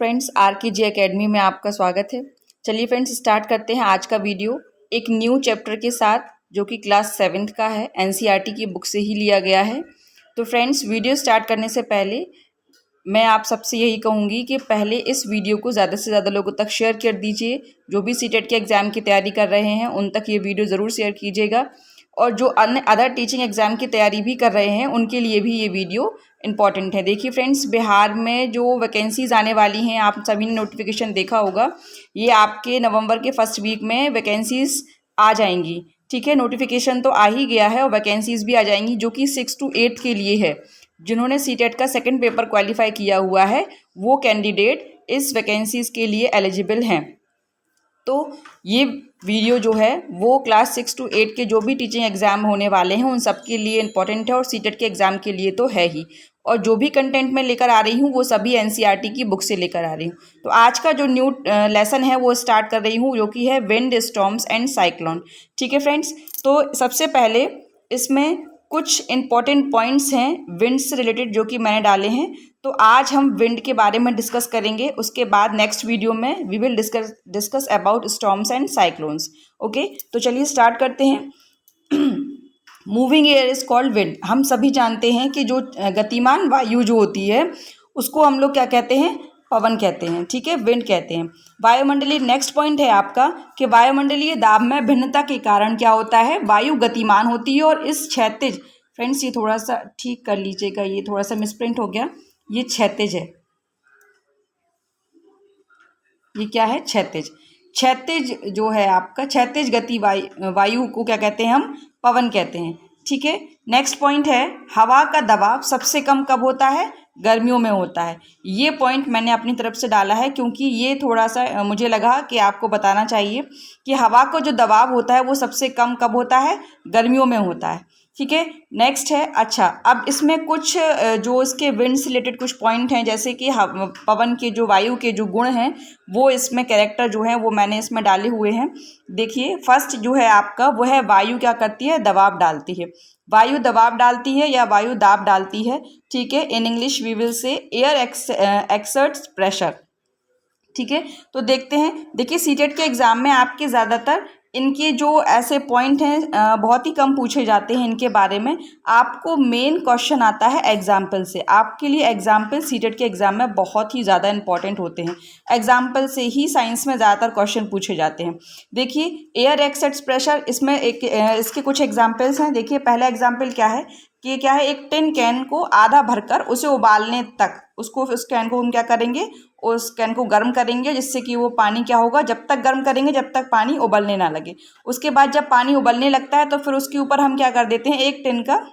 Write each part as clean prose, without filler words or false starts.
Friends RKG academy में आपका स्वागत है। चलिए फ्रेंड्स स्टार्ट करते हैं आज का वीडियो एक न्यू चैप्टर के साथ जो कि क्लास 7th का है, एनसीईआरटी की बुक से ही लिया गया है। तो फ्रेंड्स वीडियो स्टार्ट करने से पहले मैं आप सबसे यही कहूँगी कि पहले इस वीडियो को ज़्यादा से ज़्यादा लोगों तक शेयर कर दीजिए। जो भी सीटेट के एग्ज़ाम की तैयारी कर रहे हैं उन तक ये वीडियो ज़रूर शेयर कीजिएगा, और जो अन्य अदर टीचिंग एग्ज़ाम की तैयारी भी कर रहे हैं उनके लिए भी ये वीडियो इम्पॉर्टेंट है। देखिए फ्रेंड्स, बिहार में जो वैकेंसीज़ आने वाली हैं, आप सभी ने नोटिफिकेशन देखा होगा। ये आपके नवंबर के फर्स्ट वीक में वैकेंसीज़ आ जाएंगी। ठीक है, नोटिफिकेशन तो आ ही गया है और वैकेंसीज़ भी आ जाएंगी, जो कि 6 to 8 के लिए है। जिन्होंने सीटेट का सेकंड पेपर क्वालिफाई किया हुआ है वो कैंडिडेट इस वैकेंसीज़ के लिए एलिजिबल हैं। तो ये वीडियो जो है वो क्लास 6 to 8 के जो भी टीचिंग एग्ज़ाम होने वाले हैं उन सब के लिए इम्पॉर्टेंट है, और सीटेट के एग्ज़ाम के लिए तो है ही। और जो भी कंटेंट मैं लेकर आ रही हूँ वो सभी एनसीईआरटी की बुक से लेकर आ रही हूँ। तो आज का जो न्यू लेसन है वो स्टार्ट कर रही हूँ, जो कि है विंड, स्टॉर्म्स एंड साइक्लोन। ठीक है फ्रेंड्स, तो सबसे पहले इसमें कुछ इम्पॉर्टेंट पॉइंट्स हैं विंड से रिलेटेड जो कि मैंने डाले हैं। तो आज हम विंड के बारे में डिस्कस करेंगे, उसके बाद नेक्स्ट वीडियो में we will discuss about storms and cyclones. Okay, तो चलिए स्टार्ट करते हैं। Moving air is called wind. हम सभी जानते हैं कि जो गतिमान वायु जो होती है उसको हम लोग क्या कहते हैं? पवन कहते हैं। ठीक है, विंड कहते हैं। वायुमंडलीय, नेक्स्ट पॉइंट है आपका कि वायुमंडलीय दाब में भिन्नता के कारण क्या होता है? वायु गतिमान होती है। और इस क्षैतिज, फ्रेंड्स ये थोड़ा सा ठीक कर लीजिएगा, ये थोड़ा सा मिसप्रिंट हो गया, ये क्षैतिज है। ये क्या है? क्षैतिज। क्षैतिज जो है आपका, क्षैतिज गति वायु को क्या कहते हैं? हम पवन कहते हैं। ठीक है, नेक्स्ट पॉइंट है हवा का दबाव सबसे कम कब होता है? गर्मियों में होता है। ये पॉइंट मैंने अपनी तरफ से डाला है क्योंकि ये थोड़ा सा मुझे लगा कि आपको बताना चाहिए कि हवा का जो दबाव होता है वो सबसे कम कब होता है? गर्मियों में होता है। ठीक है, नेक्स्ट है, अच्छा अब इसमें कुछ जो इसके विंड से रिलेटेड कुछ पॉइंट हैं, जैसे कि पवन के जो वायु के जो गुण हैं वो इसमें कैरेक्टर जो है वो मैंने इसमें डाले हुए हैं। देखिए फर्स्ट जो है आपका वो है वायु क्या करती है? दबाव डालती है। वायु दबाव डालती है या वायु दाब डालती है। ठीक है, in English we will say air exerts pressure. ठीक है, तो देखते हैं। देखिए सीटेट के एग्ज़ाम में आपके ज़्यादातर इनके जो ऐसे पॉइंट हैं बहुत ही कम पूछे जाते हैं इनके बारे में। आपको मेन क्वेश्चन आता है एग्जाम्पल से। आपके लिए एग्जाम्पल सीटेट के एग्ज़ाम में बहुत ही ज़्यादा इंपॉर्टेंट होते हैं। एग्जाम्पल से ही साइंस में ज़्यादातर क्वेश्चन पूछे जाते हैं। देखिए एयर एक्सेट्स प्रेशर, इसमें एक इसके कुछ एग्जाम्पल्स हैं। देखिए पहला एग्जाम्पल क्या है कि क्या है, एक टिन कैन को आधा भरकर उसे उबालने तक, उसको उस कैन को हम क्या करेंगे? उस कैन को गर्म करेंगे, जिससे कि वो पानी क्या होगा? जब तक गर्म करेंगे जब तक पानी उबलने ना लगे। उसके बाद जब पानी उबलने लगता है तो फिर उसके ऊपर हम क्या कर देते हैं? एक टिन का,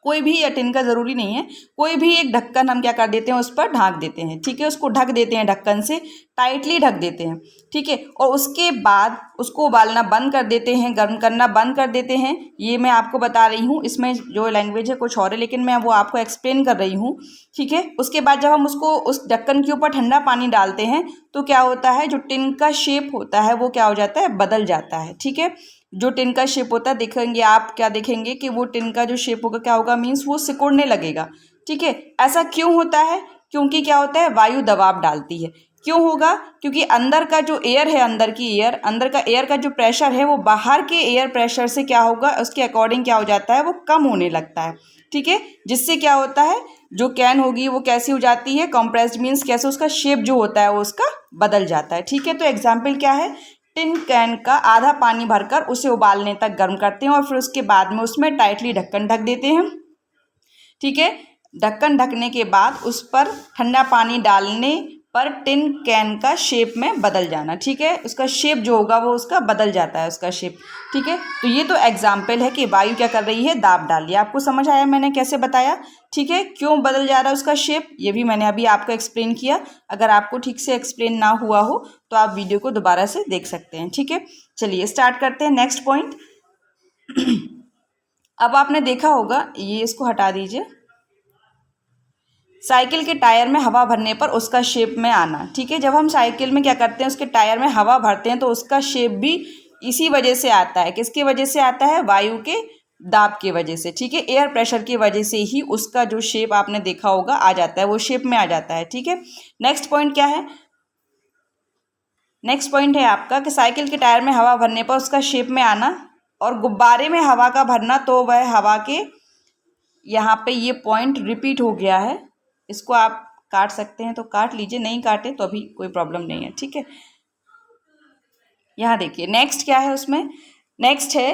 कोई भी, या टिन का ज़रूरी नहीं है, कोई भी एक ढक्कन हम क्या कर देते हैं? उस पर ढक देते हैं। ठीक है, उसको ढक देते हैं, ढक्कन से टाइटली ढक देते हैं। ठीक है, और उसके बाद उसको उबालना बंद कर देते हैं, गर्म करना बंद कर देते हैं। ये मैं आपको बता रही हूँ, इसमें जो लैंग्वेज है कुछ और है, लेकिन मैं वो आपको एक्सप्लेन कर रही हूँ। ठीक है, उसके बाद जब हम उसको उस ढक्कन के ऊपर ठंडा पानी डालते हैं तो क्या होता है? जो टिन का शेप होता है वो क्या हो जाता है? बदल जाता है। ठीक है, जो टिन का शेप होता है, देखेंगे आप, क्या देखेंगे कि वो टिन का जो शेप होगा क्या होगा? मीन्स वो सिकुड़ने लगेगा। ठीक है, ऐसा क्यों होता है? क्योंकि क्या होता है? वायु दबाव डालती है। क्यों होगा? क्योंकि अंदर का जो एयर है, अंदर का एयर का जो प्रेशर है वो बाहर के एयर प्रेशर से क्या होगा? उसके अकॉर्डिंग क्या हो जाता है? वो कम होने लगता है। ठीक है, जिससे क्या होता है? जो कैन होगी वो कैसी हो जाती है? कंप्रेस्ड, मीन्स कैसे उसका शेप जो होता है वो उसका बदल जाता है। ठीक है, तो एग्जाम्पल क्या है? टिन कैन का आधा पानी भरकर उसे उबालने तक गर्म करते हैं और फिर उसके बाद में उसमें टाइटली ढक्कन ढक देते हैं। ठीक है, ढक्कन ढकने के बाद उस पर ठंडा पानी डालने पर टिन कैन का शेप में बदल जाना। ठीक है, उसका शेप जो होगा वो उसका बदल जाता है, उसका शेप। ठीक है, तो ये तो एग्जाम्पल है कि वायु क्या कर रही है? दाब डाल रही है। आपको समझ आया मैंने कैसे बताया? ठीक है, क्यों बदल जा रहा है उसका शेप, ये भी मैंने अभी आपको एक्सप्लेन किया। अगर आपको ठीक से एक्सप्लेन ना हुआ हो तो आप वीडियो को दोबारा से देख सकते हैं। ठीक है, चलिए स्टार्ट करते हैं नेक्स्ट पॉइंट। अब आपने देखा होगा, ये इसको हटा दीजिए, साइकिल के टायर में हवा भरने पर उसका शेप में आना। ठीक है, जब हम साइकिल में क्या करते हैं? उसके टायर में हवा भरते हैं तो उसका शेप भी इसी वजह से आता है। किसकी वजह से आता है? वायु के दाब के वजह से, ठीक है, एयर प्रेशर की वजह से ही उसका जो शेप आपने देखा होगा आ जाता है, वो शेप में आ जाता है, ठीक है। नेक्स्ट पॉइंट क्या है? नेक्स्ट पॉइंट है आपका कि साइकिल के टायर में हवा भरने पर उसका शेप में आना और गुब्बारे में हवा का भरना, तो वह हवा के, यहाँ पे ये पॉइंट रिपीट हो गया है, इसको आप काट सकते हैं तो काट लीजिए, नहीं काटे तो अभी कोई प्रॉब्लम नहीं है, ठीक है। यहाँ देखिए नेक्स्ट क्या है उसमें, नेक्स्ट है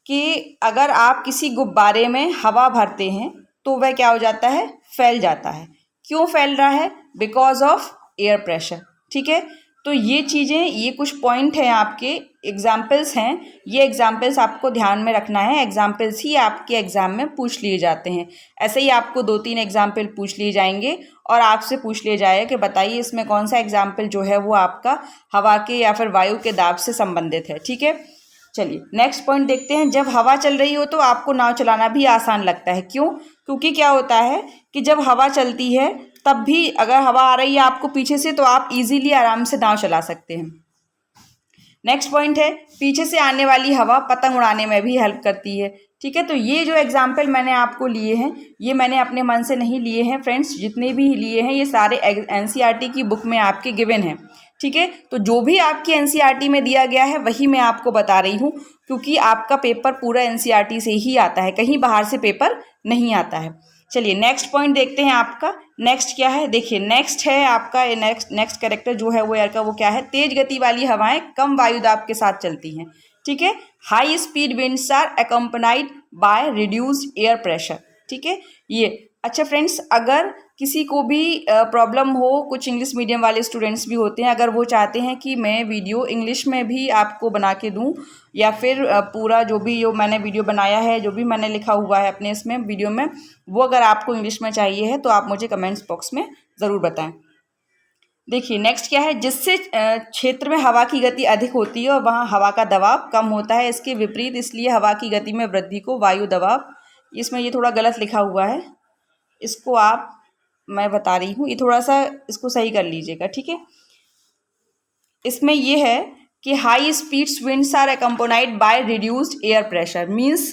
कि अगर आप किसी गुब्बारे में हवा भरते हैं तो वह क्या हो जाता है? फैल जाता है। क्यों फैल रहा है? बिकॉज ऑफ एयर प्रेशर, ठीक है। तो ये चीज़ें, ये कुछ पॉइंट हैं आपके, एग्जाम्पल्स हैं, ये एग्जाम्पल्स आपको ध्यान में रखना है। एग्जाम्पल्स ही आपके एग्जाम में पूछ लिए जाते हैं। ऐसे ही आपको 2-3 एग्जाम्पल पूछ लिए जाएंगे और आपसे पूछ लिया जाएगा कि बताइए इसमें कौन सा एग्जाम्पल जो है वो आपका हवा के या फिर वायु के दाब से संबंधित है, ठीक है। चलिए नेक्स्ट पॉइंट देखते हैं। जब हवा चल रही हो तो आपको नाव चलाना भी आसान लगता है। क्यों? क्योंकि क्या होता है कि जब हवा चलती है तब भी अगर हवा आ रही है आपको पीछे से तो आप इजीली आराम से नाव चला सकते हैं। नेक्स्ट पॉइंट है, पीछे से आने वाली हवा पतंग उड़ाने में भी हेल्प करती है, ठीक है। तो ये जो एग्जाम्पल मैंने आपको लिए हैं, ये मैंने अपने मन से नहीं लिए हैं फ्रेंड्स, जितने भी लिए हैं ये सारे एनसीईआरटी की बुक में आपके गिवन हैं, ठीक है। तो जो भी आपकी एनसीईआरटी में दिया गया है वही मैं आपको बता रही हूँ, क्योंकि आपका पेपर पूरा एनसीईआरटी से ही आता है, कहीं बाहर से पेपर नहीं आता है। चलिए नेक्स्ट पॉइंट देखते हैं आपका। नेक्स्ट क्या है? देखिए नेक्स्ट है आपका, नेक्स्ट कैरेक्टर जो है वो एयर का, वो क्या है? तेज गति वाली हवाएं कम वायु दाब के साथ चलती हैं, ठीक है। High speed winds are accompanied by reduced air pressure, ठीक है। ये अच्छा फ्रेंड्स, अगर किसी को भी प्रॉब्लम हो, कुछ इंग्लिश मीडियम वाले स्टूडेंट्स भी होते हैं, अगर वो चाहते हैं कि मैं वीडियो इंग्लिश में भी आपको बना के दूं या फिर पूरा जो मैंने वीडियो बनाया है, जो भी मैंने लिखा हुआ है अपने इसमें वीडियो में, वो अगर आपको इंग्लिश में चाहिए है तो आप मुझे कमेंट्स बॉक्स में ज़रूर बताएं। देखिए नेक्स्ट क्या है, जिससे क्षेत्र में हवा की गति अधिक होती है और वहाँ हवा का दबाव कम होता है, इसके विपरीत इसलिए हवा की गति में वृद्धि को वायु दबाव, इसमें ये थोड़ा गलत लिखा हुआ है, इसको मैं बता रही हूँ, ये थोड़ा सा इसको सही कर लीजिएगा, ठीक है। इसमें ये है कि high speeds winds are accompanied by reduced air pressure, means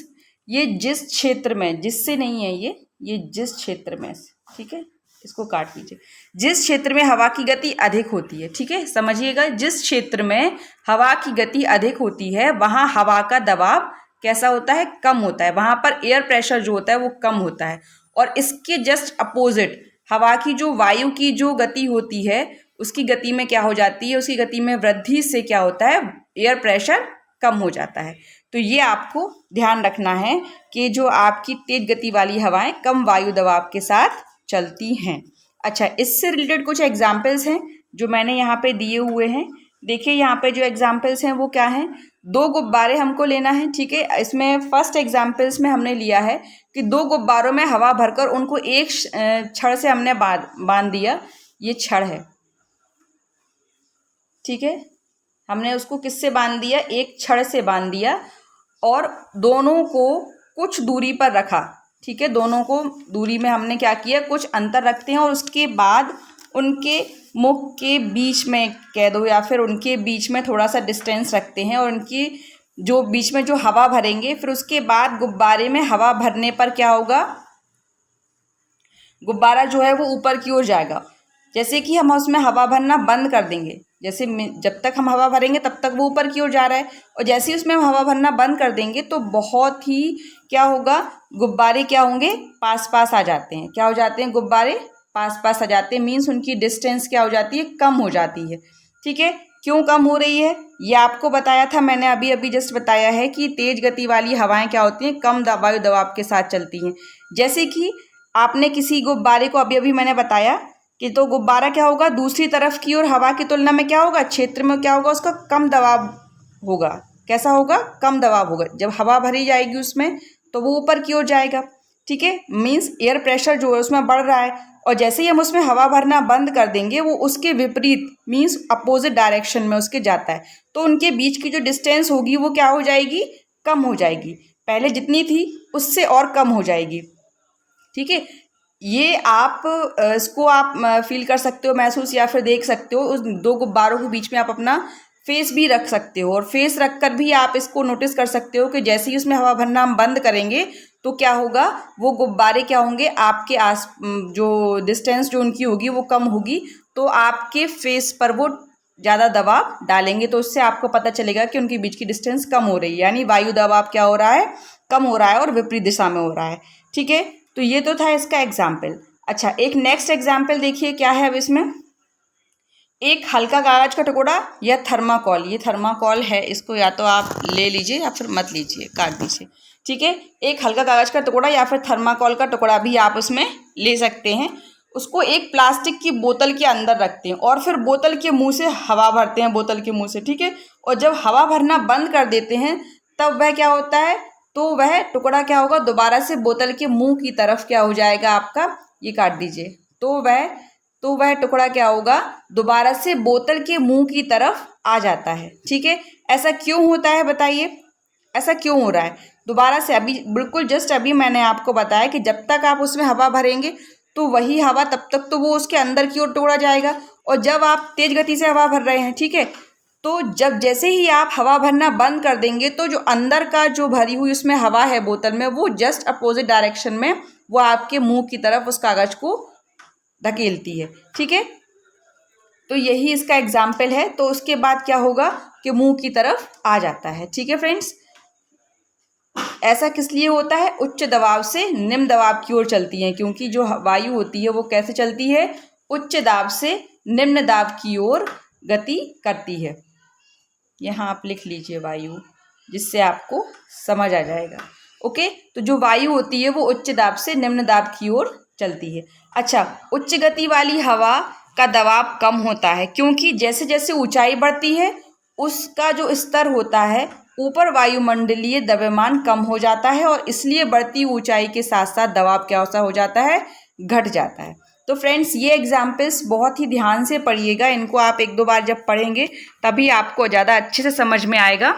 ये जिस क्षेत्र में, जिससे नहीं है ये जिस क्षेत्र में, ठीक है, इसको काट लीजिए, जिस क्षेत्र में हवा की गति अधिक होती है, ठीक है, समझिएगा, जिस क्षेत्र में हवा की गति अधिक होती है वहाँ हवा का दबाव कैसा होता है? कम होता है, वहाँ पर एयर प्रेशर जो होता है वो कम होता है। और इसके जस्ट अपोजिट हवा की जो वायु की जो गति होती है उसकी गति में क्या हो जाती है? उसकी गति में वृद्धि से क्या होता है? एयर प्रेशर कम हो जाता है। तो ये आपको ध्यान रखना है कि जो आपकी तेज गति वाली हवाएं कम वायु दबाव के साथ चलती हैं। अच्छा, इससे रिलेटेड कुछ एग्जाम्पल्स हैं जो मैंने यहाँ पे दिए हुए हैं। देखिए यहाँ पे जो एग्जाम्पल्स हैं वो क्या हैं? 2 गुब्बारे हमको लेना है, ठीक है। इसमें फर्स्ट एग्जाम्पल्स में हमने लिया है कि 2 गुब्बारों में हवा भरकर उनको एक छड़ से हमने बांध दिया, ये छड़ है, ठीक है। हमने उसको किससे बांध दिया? एक छड़ से बांध दिया और दोनों को कुछ दूरी पर रखा, ठीक है। दोनों को दूरी में हमने क्या किया? कुछ अंतर रखते हैं और उसके बाद उनके मुख के बीच में कह दो या फिर उनके बीच में थोड़ा सा डिस्टेंस रखते हैं और उनकी जो बीच में जो हवा भरेंगे, फिर उसके बाद गुब्बारे में हवा भरने पर क्या होगा? गुब्बारा जो है वो ऊपर की ओर जाएगा। जैसे कि हम उसमें हवा भरना बंद कर देंगे, जैसे जब तक हम हवा भरेंगे तब तक वो ऊपर की ओर जा रहा है, और जैसे ही उसमें हम हवा भरना बंद कर देंगे तो बहुत ही क्या होगा? गुब्बारे क्या होंगे? पास पास आ जाते हैं। क्या हो जाते हैं? गुब्बारे पास पास आ जाते हैं, मीन्स उनकी डिस्टेंस क्या हो जाती है? कम हो जाती है, ठीक है। क्यों कम हो रही है? ये आपको बताया था मैंने, अभी अभी जस्ट बताया है कि तेज गति वाली हवाएं क्या होती हैं? कम वायु दबाव के साथ चलती हैं। जैसे कि आपने किसी गुब्बारे को अभी अभी मैंने बताया कि तो गुब्बारा क्या होगा? दूसरी तरफ की ओर हवा की तुलना में क्या होगा? क्षेत्र में क्या होगा? उसका कम दबाव होगा। कैसा होगा? कम दबाव होगा। जब हवा भरी जाएगी उसमें तो वो ऊपर की ओर जाएगा, ठीक है। मीन्स एयर प्रेशर जो है उसमें बढ़ रहा है, और जैसे ही हम उसमें हवा भरना बंद कर देंगे वो उसके विपरीत मीन्स अपोजिट डायरेक्शन में उसके जाता है, तो उनके बीच की जो डिस्टेंस होगी वो क्या हो जाएगी? कम हो जाएगी। पहले जितनी थी उससे और कम हो जाएगी, ठीक है। ये आप इसको आप फील कर सकते हो, महसूस या फिर देख सकते हो। उस 2 गुब्बारों के बीच में आप अपना फेस भी रख सकते हो, और फेस रख कर भी आप इसको नोटिस कर सकते हो कि जैसे ही उसमें हवा भरना हम बंद करेंगे तो क्या होगा, वो गुब्बारे क्या होंगे, आपके आस जो डिस्टेंस जो उनकी होगी वो कम होगी, तो आपके फेस पर वो ज़्यादा दबाव डालेंगे, तो उससे आपको पता चलेगा कि उनके बीच की डिस्टेंस कम हो रही है, यानी वायु दबाव क्या हो रहा है, कम हो रहा है और विपरीत दिशा में हो रहा है। ठीक है, तो ये तो था इसका एग्जाम्पल। अच्छा, एक नेक्स्ट एग्जाम्पल देखिए क्या है अब इसमें। एक हल्का कागज का टुकड़ा या थर्माकोल, ये थर्माकोल है, इसको या तो आप ले लीजिए या फिर मत लीजिए, काट दीजिए। ठीक है, एक हल्का कागज का टुकड़ा या फिर थर्माकोल का टुकड़ा भी आप उसमें ले सकते हैं। उसको एक प्लास्टिक की बोतल के अंदर रखते हैं और फिर बोतल के मुंह से हवा भरते हैं, बोतल के मुंह से। ठीक है, और जब हवा भरना बंद कर देते हैं तब वह क्या होता है, तो वह टुकड़ा क्या होगा, दोबारा से बोतल के मुंह की तरफ क्या हो जाएगा आपका, ये काट दीजिए, तो वह टुकड़ा क्या होगा, दोबारा से बोतल के मुंह की तरफ आ जाता है। ठीक है, ऐसा क्यों होता है बताइए, ऐसा क्यों हो रहा है? दोबारा से अभी बिल्कुल जस्ट अभी मैंने आपको बताया कि जब तक आप उसमें हवा भरेंगे तो वही हवा तब तक तो वो उसके अंदर की ओर टुकड़ा जाएगा, और जब आप तेज गति से हवा भर रहे हैं, ठीक है, तो जब जैसे ही आप हवा भरना बंद कर देंगे तो जो अंदर का जो भरी हुई उसमें हवा है बोतल में, वो जस्ट अपोजिट डायरेक्शन में वो आपके मुंह की तरफ उस कागज को धकेलती है। ठीक है, तो यही इसका एग्जाम्पल है। तो उसके बाद क्या होगा कि मुंह की तरफ आ जाता है। ठीक है फ्रेंड्स, ऐसा किस लिए होता है, उच्च दबाव से निम्न दबाव की ओर चलती है, क्योंकि जो वायु होती है वो कैसे चलती है, उच्च दाब से निम्न दाब की ओर गति करती है। यहाँ आप लिख लीजिए वायु, जिससे आपको समझ आ जाएगा। ओके, तो जो वायु होती है वो उच्च दाब से निम्न दाब की ओर चलती है। अच्छा, उच्च गति वाली हवा का दबाव कम होता है, क्योंकि जैसे जैसे ऊंचाई बढ़ती है उसका जो स्तर होता है ऊपर वायुमंडलीय द्रव्यमान कम हो जाता है, और इसलिए बढ़ती ऊंचाई के साथ साथ दबाव क्या हो जाता है, घट जाता है। तो फ्रेंड्स, ये एग्जाम्पल्स बहुत ही ध्यान से पढ़िएगा, इनको आप एक दो बार जब पढ़ेंगे तभी आपको ज़्यादा अच्छे से समझ में आएगा,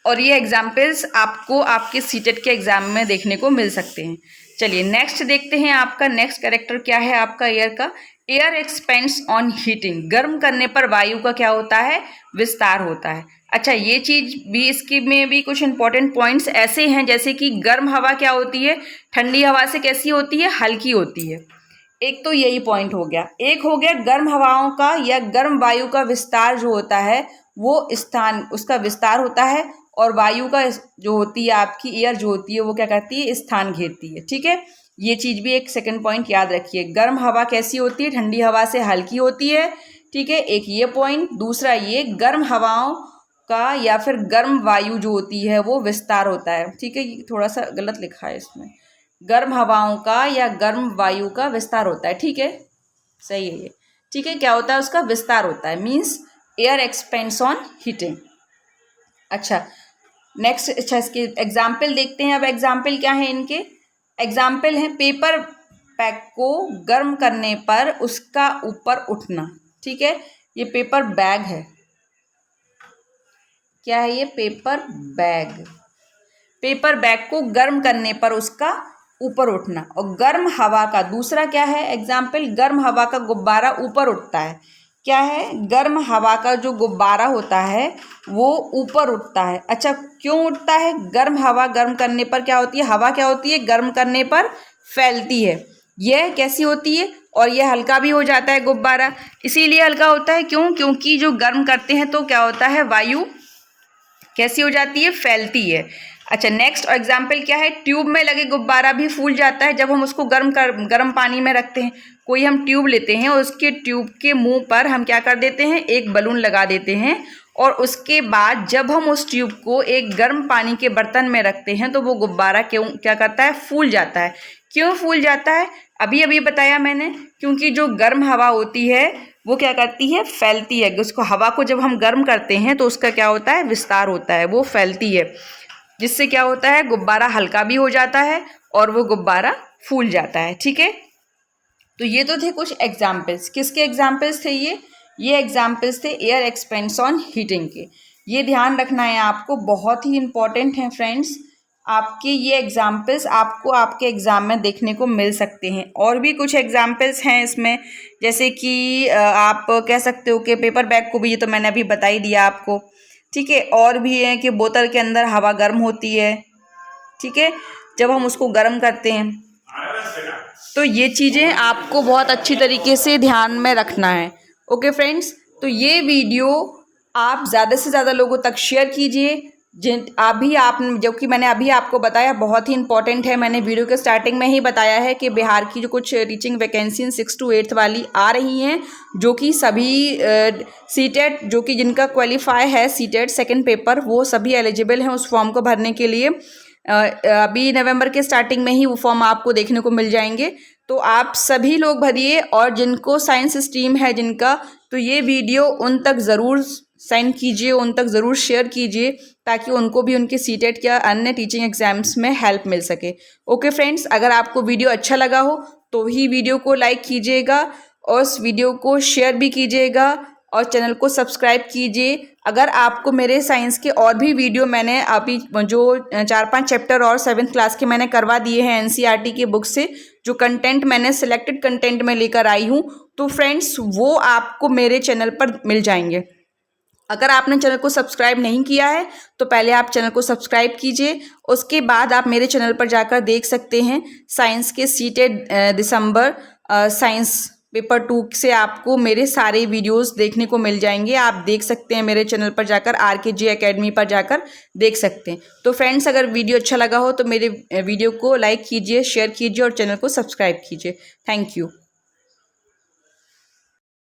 और ये एग्जाम्पल्स आपको आपके सीटेट के एग्जाम में देखने को मिल सकते हैं। चलिए नेक्स्ट देखते हैं, आपका नेक्स्ट कैरेक्टर क्या है आपका एयर का। एयर एक्सपेंड्स ऑन हीटिंग, गर्म करने पर वायु का क्या होता है, विस्तार होता है। अच्छा, ये चीज़ भी इसकी में भी कुछ इंपॉर्टेंट पॉइंट्स ऐसे हैं, जैसे कि गर्म हवा क्या होती है, ठंडी हवा से कैसी होती है, हल्की होती है। एक तो यही पॉइंट हो गया। एक हो गया गर्म हवाओं का या गर्म वायु का विस्तार जो होता है वो स्थान उसका विस्तार होता है, और वायु का जो होती है आपकी एयर जो होती है वो क्या करती है, स्थान घेरती है। ठीक है, ये चीज़ भी एक सेकंड पॉइंट याद रखिए, गर्म हवा कैसी होती है, ठंडी हवा से हल्की होती है। ठीक है, एक ये पॉइंट। दूसरा ये गर्म हवाओं का या फिर गर्म वायु जो होती है वो विस्तार होता है। ठीक है, ये थोड़ा सा गलत लिखा है इसमें, गर्म हवाओं का या गर्म वायु का विस्तार होता है। ठीक है, सही है ये। ठीक है, क्या होता है, उसका विस्तार होता है, means air expends on heating. अच्छा नेक्स्ट, अच्छा इसके एग्जाम्पल देखते हैं। अब एग्जाम्पल क्या है इनके, एग्जाम्पल है पेपर पैक को गर्म करने पर उसका ऊपर उठना। ठीक है, ये पेपर बैग है, क्या है ये, पेपर बैग। पेपर बैग को गर्म करने पर उसका ऊपर उठना। और गर्म हवा का दूसरा क्या है एग्जाम्पल, गर्म हवा का गुब्बारा ऊपर उठता है। क्या है, गर्म हवा का जो गुब्बारा होता है वो ऊपर उठता है। अच्छा, क्यों उठता है, गर्म हवा गर्म करने पर क्या होती है, हवा क्या होती है, गर्म करने पर फैलती है। यह कैसी होती है, और यह हल्का भी हो जाता है गुब्बारा, इसीलिए हल्का होता है। क्यों, क्योंकि जो गर्म करते हैं तो क्या होता है, वायु कैसी हो जाती है, फैलती है। अच्छा नेक्स्ट एग्जाम्पल क्या है, ट्यूब में लगे गुब्बारा भी फूल जाता है जब हम उसको गर्म पानी में रखते हैं। कोई हम ट्यूब लेते हैं और उसके ट्यूब के मुंह पर हम क्या कर देते हैं, एक बलून लगा देते हैं, और उसके बाद जब हम उस ट्यूब को एक गर्म पानी के बर्तन में रखते हैं तो वो गुब्बारा क्या करता है, फूल जाता है। क्यों फूल जाता है, अभी अभी बताया मैंने, क्योंकि जो गर्म हवा होती है वो क्या करती है, फैलती है। उसको हवा को जब हम गर्म करते हैं तो उसका क्या होता है, विस्तार होता है, वो फैलती है, जिससे क्या होता है, गुब्बारा हल्का भी हो जाता है और वो गुब्बारा फूल जाता है। ठीक है, तो ये तो थे कुछ एग्जाम्पल्स। किसके एग्जाम्पल्स थे ये एग्जाम्पल्स थे एयर एक्सपेंड्स ऑन हीटिंग के। ये ध्यान रखना है आपको, बहुत ही इंपॉर्टेंट है फ्रेंड्स। आपके ये एग्जाम्पल्स आपको आपके एग्ज़ाम में देखने को मिल सकते हैं। और भी कुछ एग्जाम्पल्स हैं इसमें, जैसे कि आप कह सकते हो कि पेपर बैग को भी, ये तो मैंने अभी बता ही दिया आपको, ठीक है। और भी है कि बोतल के अंदर हवा गर्म होती है, ठीक है, जब हम उसको गर्म करते हैं। तो ये चीज़ें आपको बहुत अच्छी तरीके से ध्यान में रखना है। ओके फ्रेंड्स, तो ये वीडियो आप ज़्यादा से ज़्यादा लोगों तक शेयर कीजिए। जो कि मैंने अभी आपको बताया बहुत ही इंपॉर्टेंट है। मैंने वीडियो के स्टार्टिंग में ही बताया है कि बिहार की जो कुछ टीचिंग वैकेंसी 6 to 8 वाली आ रही हैं, जो कि सभी सीटेट जो कि जिनका क्वालिफाई है सीटेट सेकंड पेपर, वो सभी एलिजिबल हैं उस फॉर्म को भरने के लिए। अभी नवंबर के स्टार्टिंग में ही वो फॉर्म आपको देखने को मिल जाएंगे। तो आप सभी लोग भरिए, और जिनको साइंस स्ट्रीम है जिनका, तो ये वीडियो उन तक ज़रूर सेंड कीजिए, उन तक ज़रूर शेयर कीजिए, ताकि उनको भी उनके सीटेट या अन्य टीचिंग एग्जाम्स में हेल्प मिल सके। ओके फ्रेंड्स, अगर आपको वीडियो अच्छा लगा हो तो ही वीडियो को लाइक कीजिएगा और उस वीडियो को शेयर भी कीजिएगा और चैनल को सब्सक्राइब कीजिए। अगर आपको मेरे साइंस के और भी वीडियो मैंने अभी जो 4-5 चैप्टर और 7th क्लास के मैंने करवा दिए हैं NCERT के बुक से, जो कंटेंट मैंने सिलेक्टेड कंटेंट में लेकर आई हूँ, तो फ्रेंड्स वो आपको मेरे चैनल पर मिल जाएंगे। अगर आपने चैनल को सब्सक्राइब नहीं किया है तो पहले आप चैनल को सब्सक्राइब कीजिए, उसके बाद आप मेरे चैनल पर जाकर देख सकते हैं साइंस के सीटेट दिसंबर साइंस पेपर 2 से आपको मेरे सारे वीडियोस देखने को मिल जाएंगे। आप देख सकते हैं मेरे चैनल पर जाकर, RKG एकेडमी पर जाकर देख सकते हैं। तो फ्रेंड्स, अगर वीडियो अच्छा लगा हो तो मेरे वीडियो को लाइक कीजिए, शेयर कीजिए और चैनल को सब्सक्राइब कीजिए। Thank you.